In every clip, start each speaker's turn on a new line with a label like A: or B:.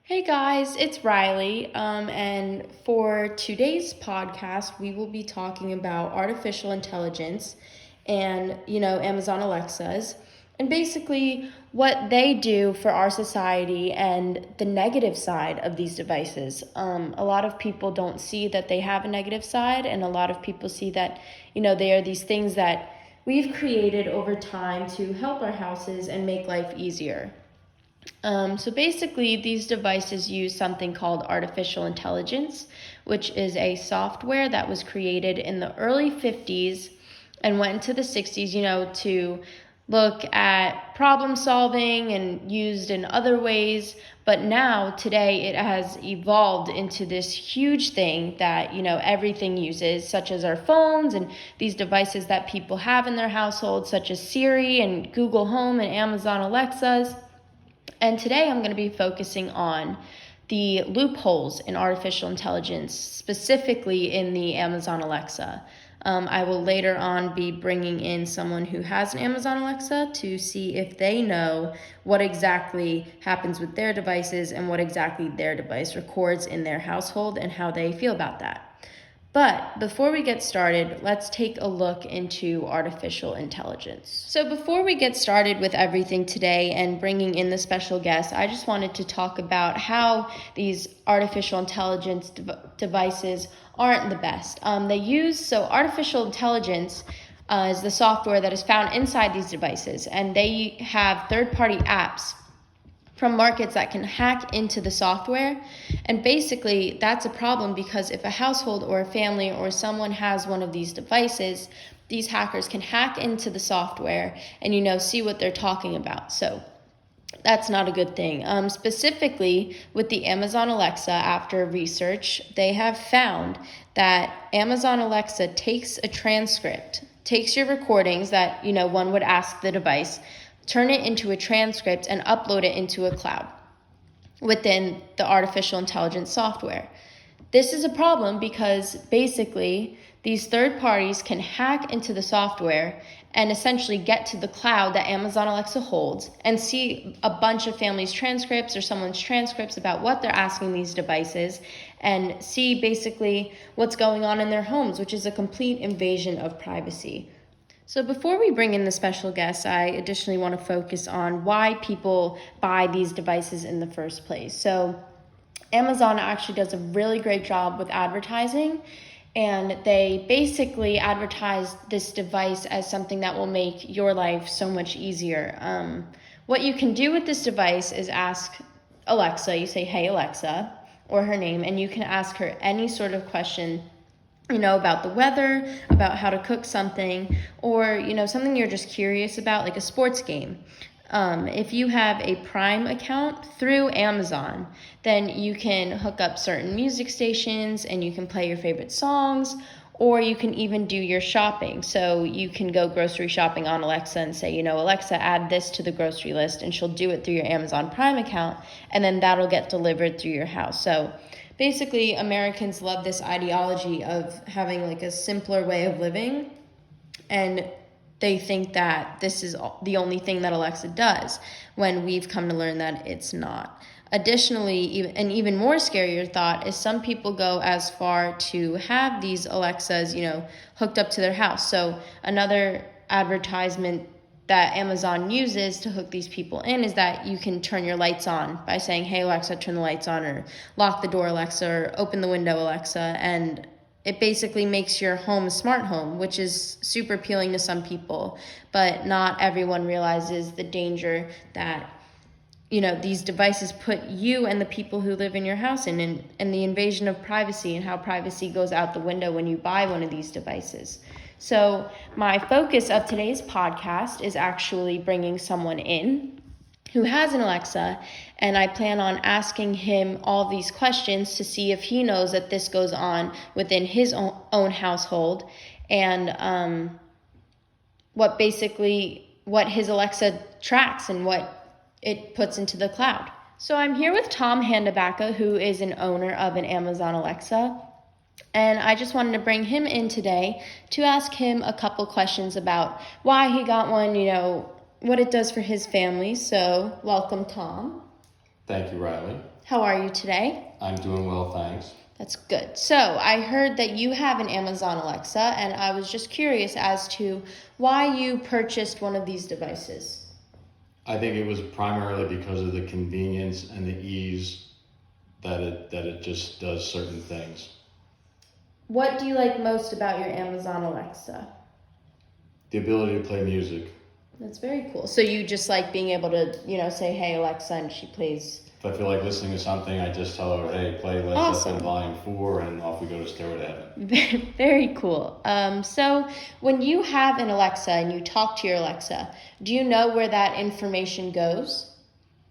A: Hey guys, it's Riley. And for today's podcast, we will be talking about artificial intelligence and, Amazon Alexas, and basically what they do for our society and the negative side of these devices. A lot of people don't see that they have a negative side, and a lot of people see that, they are these things that we've created over time to help our houses and make life easier. So basically, these devices use something called artificial intelligence, which is a software that was created in the early 50s and went into the 60s, to look at problem solving and used in other ways. But now, today, it has evolved into this huge thing that, everything uses, such as our phones and these devices that people have in their households, such as Siri and Google Home and Amazon Alexas. And today I'm going to be focusing on the loopholes in artificial intelligence, specifically in the Amazon Alexa. I will later on be bringing in someone who has an Amazon Alexa to see if they know what exactly happens with their devices and what exactly their device records in their household and how they feel about that. But before we get started, let's take a look into artificial intelligence. So before we get started with everything today and bringing in the special guest, I just wanted to talk about how these artificial intelligence devices aren't the best. Artificial intelligence is the software that is found inside these devices, and they have third-party apps from markets that can hack into the software. And basically, that's a problem because if a household or a family or someone has one of these devices, these hackers can hack into the software and, see what they're talking about. So that's not a good thing. Specifically, with the Amazon Alexa, after research, they have found that Amazon Alexa takes your recordings that, one would ask the device, turn it into a transcript, and upload it into a cloud within the artificial intelligence software. This is a problem because basically these third parties can hack into the software and essentially get to the cloud that Amazon Alexa holds and see a bunch of families' transcripts or someone's transcripts about what they're asking these devices and see basically what's going on in their homes, which is a complete invasion of privacy. So before we bring in the special guest, I additionally want to focus on why people buy these devices in the first place. So Amazon actually does a really great job with advertising, and they basically advertise this device as something that will make your life so much easier. What you can do with this device is ask Alexa, you say, "Hey Alexa," or her name, and you can ask her any sort of question about the weather, about how to cook something, or, something you're just curious about, like a sports game. If you have a Prime account through Amazon, then you can hook up certain music stations and you can play your favorite songs, or you can even do your shopping. So you can go grocery shopping on Alexa and say, Alexa, add this to the grocery list, and she'll do it through your Amazon Prime account, and then that'll get delivered through your house. So basically, Americans love this ideology of having like a simpler way of living, and they think that this is the only thing that Alexa does, when we've come to learn that it's not. Additionally, an even more scarier thought is some people go as far to have these Alexas, hooked up to their house. So another advertisement that Amazon uses to hook these people in is that you can turn your lights on by saying, "Hey Alexa, turn the lights on," or "Lock the door Alexa," or "Open the window Alexa," and it basically makes your home a smart home, which is super appealing to some people, but not everyone realizes the danger that these devices put you and the people who live in your house in, and the invasion of privacy, and how privacy goes out the window when you buy one of these devices. So my focus of today's podcast is actually bringing someone in who has an Alexa, and I plan on asking him all these questions to see if he knows that this goes on within his own household, and what his Alexa tracks and what it puts into the cloud. So I'm here with Tom Handabacca, who is an owner of an Amazon Alexa. And I just wanted to bring him in today to ask him a couple questions about why he got one, what it does for his family. So welcome, Tom.
B: Thank you, Riley.
A: How are you today?
B: I'm doing well, thanks.
A: That's good. So I heard that you have an Amazon Alexa, and I was just curious as to why you purchased one of these devices.
B: I think it was primarily because of the convenience and the ease that it just does certain things.
A: What do you like most about your Amazon Alexa?
B: The ability to play music.
A: That's very cool. So you just like being able to, say, hey, Alexa, and she plays.
B: If I feel like listening to something, I just tell her, hey, play Led Zeppelin Volume 4, and off we go to Stairway to Heaven.
A: Very cool. So when you have an Alexa and you talk to your Alexa, do you know where that information goes?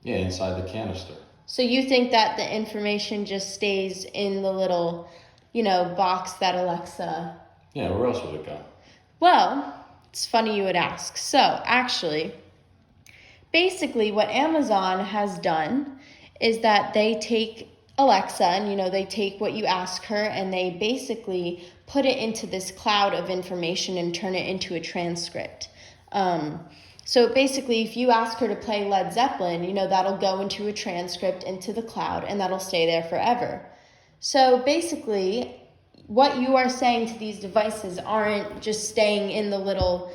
B: Yeah, inside the canister.
A: So you think that the information just stays in the little, box that Alexa...
B: Yeah, where else would it go?
A: Well, it's funny you would ask. So actually, basically what Amazon has done is that they take Alexa and, they take what you ask her and they basically put it into this cloud of information and turn it into a transcript. So basically, if you ask her to play Led Zeppelin, that'll go into a transcript into the cloud and that'll stay there forever. So basically, what you are saying to these devices aren't just staying in the little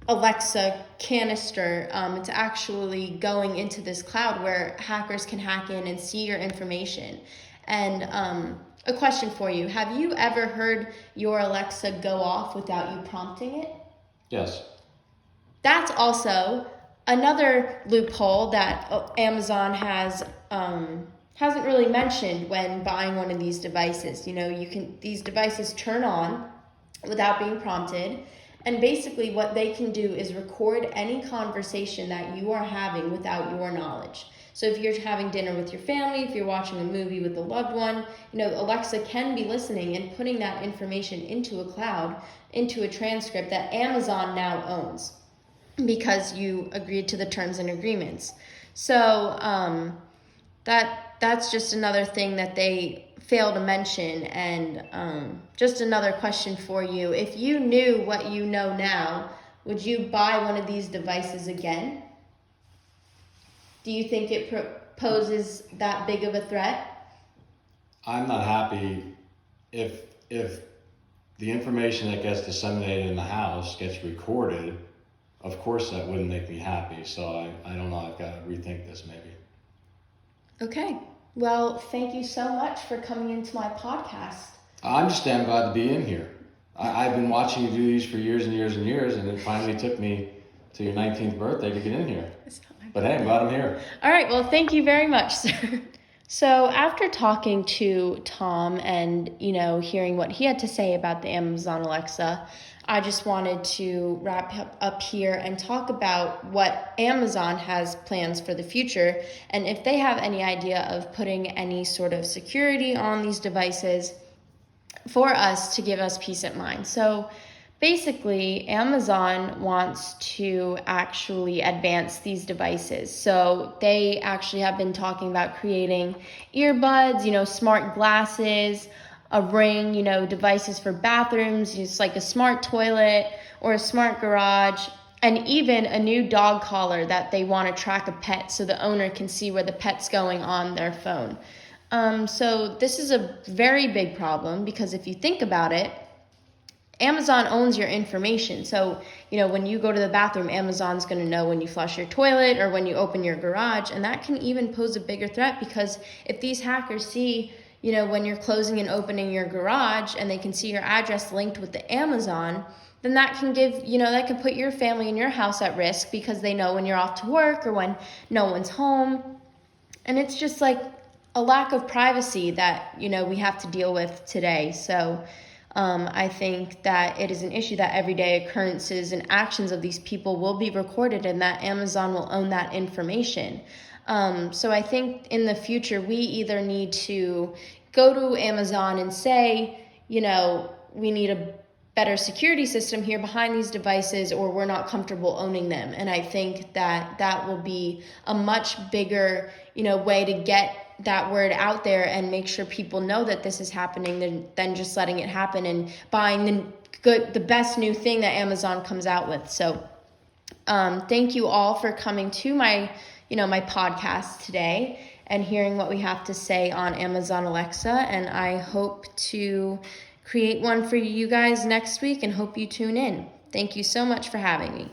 A: Alexa canister. It's actually going into this cloud where hackers can hack in and see your information. And a question for you. Have you ever heard your Alexa go off without you prompting it?
B: Yes.
A: That's also another loophole that Amazon hasn't really mentioned when buying one of these devices. These devices turn on without being prompted. And basically what they can do is record any conversation that you are having without your knowledge. So if you're having dinner with your family, if you're watching a movie with a loved one, Alexa can be listening and putting that information into a cloud, into a transcript that Amazon now owns because you agreed to the terms and agreements. So that's just another thing that they fail to mention. And just another question for you. If you knew what you know now, would you buy one of these devices again? Do you think it poses that big of a threat?
B: I'm not happy if the information that gets disseminated in the house gets recorded. Of course that wouldn't make me happy. So I don't know, I've got to rethink this maybe.
A: Okay. Well, thank you so much for coming into my podcast.
B: I'm just damn glad to be in here. I've been watching you do these for years and years and years, and it finally took me to your 19th birthday to get in here. But hey, I'm glad I'm here.
A: All right, well, thank you very much, sir. So after talking to Tom and, hearing what he had to say about the Amazon Alexa, I just wanted to wrap up here and talk about what Amazon has plans for the future and if they have any idea of putting any sort of security on these devices for us to give us peace of mind. So basically, Amazon wants to actually advance these devices. So they actually have been talking about creating earbuds, smart glasses, a ring, devices for bathrooms, just like a smart toilet or a smart garage, and even a new dog collar that they want to track a pet so the owner can see where the pet's going on their phone. So this is a very big problem because if you think about it, Amazon owns your information. So, when you go to the bathroom, Amazon's going to know when you flush your toilet or when you open your garage. And that can even pose a bigger threat because if these hackers see, when you're closing and opening your garage and they can see your address linked with the Amazon, then that can that can put your family and your house at risk because they know when you're off to work or when no one's home. And it's just like a lack of privacy that, we have to deal with today. So I think that it is an issue that everyday occurrences and actions of these people will be recorded and that Amazon will own that information. So I think in the future, we either need to go to Amazon and say, we need a better security system here behind these devices or we're not comfortable owning them. And I think that will be a much bigger, way to get that word out there and make sure people know that this is happening than just letting it happen and buying the best new thing that Amazon comes out with. So thank you all for coming to my my podcast today. and hearing what we have to say on Amazon Alexa. And I hope to create one for you guys next week and hope you tune in. Thank you so much for having me.